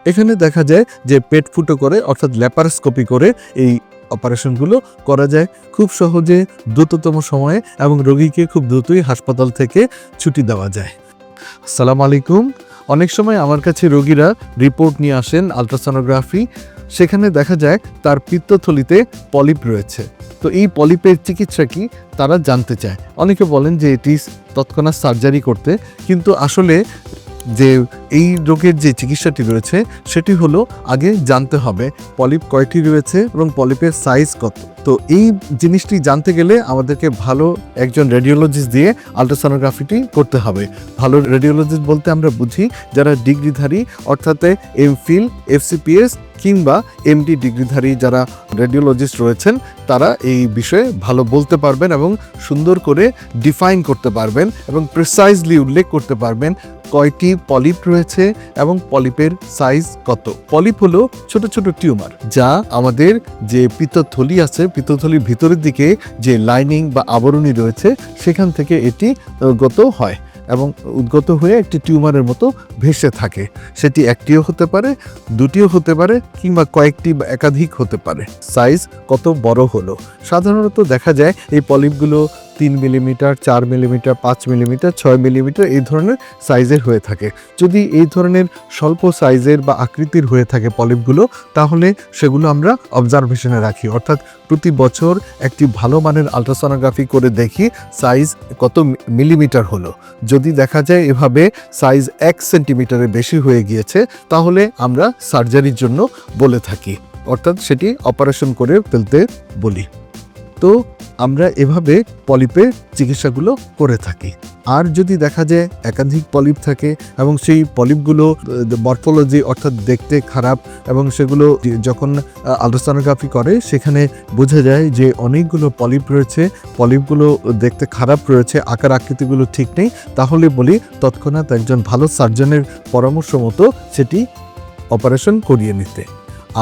এখানে দেখা যায় যে পেট ফুটো করে অর্থাৎ ল্যাপারোস্কোপি করে এই অপারেশনগুলো করা যায় খুব সহজে, দ্রুততম সময়ে এবং রোগীকে খুব দ্রুতই হাসপাতাল থেকে ছুটি দেওয়া যায়। আসসালামু আলাইকুম। অনেক সময় আমার কাছে রোগীরা রিপোর্ট নিয়ে আসেন আলট্রাসোনোগ্রাফি, সেখানে দেখা যায় তার পিত্তথলিতে পলিপ রয়েছে। তো এই পলিপের চিকিৎসা কি তারা জানতে চায়। অনেকে বলেন যে এটি তৎক্ষণাৎ সার্জারি করতে, কিন্তু আসলে যে এই রোগের যে চিকিৎসাটি রয়েছে সেটি হলো আগে জানতে হবে পলিপ কয়টি রয়েছে এবং পলিপের সাইজ কত। তো এই জিনিসটি জানতে গেলে আমাদেরকে ভালো একজন রেডিওলজিস্ট দিয়ে আলট্রাসোনোগ্রাফিটি করতে হবে। ভালো রেডিওলজিস্ট বলতে আমরা বুঝি যারা ডিগ্রিধারী, অর্থাৎ এমফিল, এফসিপিএস কিংবা এমডি ডিগ্রিধারী যারা রেডিওলজিস্ট রয়েছেন তারা এই বিষয়ে ভালো বলতে পারবেন এবং সুন্দর করে ডিফাইন করতে পারবেন এবং প্রিসাইজলি উল্লেখ করতে পারবেন কয়টি পলিপ রয়েছে এবং পলিপের সাইজ কত। পলিপ হলো ছোট ছোট টিউমার যা আমাদের যে পিত্তথলি আছে, পিত্তথলির ভিতরের দিকে যে লাইনিং বা আবরণী রয়েছে সেখান থেকে এটি উদ্গত হয় এবং উদ্গত হয়ে একটি টিউমারের মতো ভেসে থাকে। সেটি একটিও হতে পারে, দুটিও হতে পারে কিংবা কয়েকটি বা একাধিক হতে পারে। সাইজ কত বড় হলো, সাধারণত দেখা যায় এই পলিপগুলো 3 মিলিমিটার, 4 মিলিমিটার, 5 মিলিমিটার, 6 মিলিমিটার এই ধরনের সাইজের হয়ে থাকে। যদি এই ধরনের স্বল্প সাইজের বা আকৃতির হয়ে থাকে পলিপগুলো, তাহলে সেগুলো আমরা অবজারভেশনে রাখি, অর্থাৎ প্রতি বছর একটি ভালো মানের আলট্রাসোনোগ্রাফি করে দেখি সাইজ কত মিলিমিটার হলো। যদি দেখা যায় এভাবে সাইজ 1 সেন্টিমিটারের বেশি হয়ে গিয়েছে, তাহলে আমরা সার্জারির জন্য বলে থাকি, অর্থাৎ সেটি অপারেশন করে ফেলতে বলি। তো আমরা এভাবে পলিপের চিকিৎসাগুলো করে থাকি। আর যদি দেখা যায় একাধিক পলিপ থাকে এবং সেই পলিপগুলো মরফোলজি অর্থাৎ দেখতে খারাপ এবং সেগুলো যখন আলট্রাসোনোগ্রাফি করে সেখানে বোঝা যায় যে অনেকগুলো পলিপ রয়েছে, পলিপগুলো দেখতে খারাপ রয়েছে, আকার আকৃতিগুলো ঠিক নেই, তাহলে বলি তৎক্ষণাৎ একজন ভালো সার্জনের পরামর্শ মতো সেটি অপারেশন করিয়ে নিতে।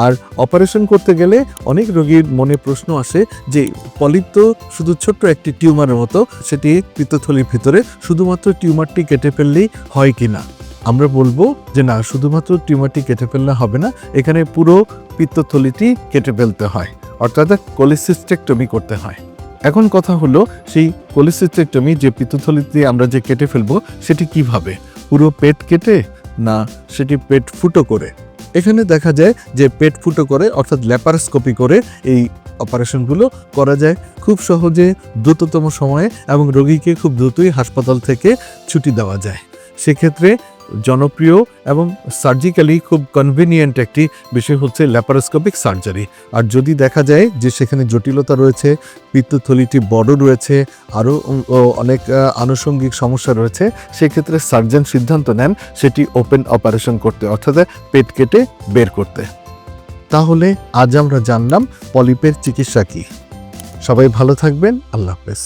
আর অপারেশন করতে গেলে অনেক রোগীর মনে প্রশ্ন আসে যে পলিপ তো শুধু ছোট্ট একটি টিউমারের মতো, সেটি পিত্তথলির ভিতরে, শুধুমাত্র টিউমারটি কেটে ফেললেই হয় কি না। আমরা বলবো যে না, শুধুমাত্র টিউমারটি কেটে ফেললে হবে না, এখানে পুরো পিত্তথলিটি কেটে ফেলতে হয়, অর্থাৎ কোলিসিস্টেক্টমি করতে হয়। এখন কথা হলো সেই কোলিসিস্টেক্টমি যে পিত্তথলিতে আমরা যে কেটে ফেলবো সেটি কিভাবে, পুরো পেট কেটে না সেটি পেট ফুটো করে। এখানে দেখা যায় যে পেট ফুটো করে অর্থাৎ ল্যাপারোস্কোপি করে এই অপারেশনগুলো করা যায় খুব সহজে, দ্রুততম সময়ে এবং রোগীকে খুব দ্রুতই হাসপাতাল থেকে ছুটি দেওয়া যায়। সেক্ষেত্রে জনপ্রিয় এবং সার্জিক্যালি খুব কনভিনিয়েন্ট একটি বিষয় হচ্ছে ল্যাপারোস্কোপিক সার্জারি। আর যদি দেখা যায় যে সেখানে জটিলতা রয়েছে, পিত্তথলিটি বড় রয়েছে, আরও অনেক আনুষঙ্গিক সমস্যা রয়েছে, সেক্ষেত্রে সার্জন সিদ্ধান্ত নেন সেটি ওপেন অপারেশন করতে, অর্থাৎ পেট কেটে বের করতে। তাহলে আজ আমরা জানলাম পলিপের চিকিৎসা কী। সবাই ভালো থাকবেন। আল্লাহ হাফেজ।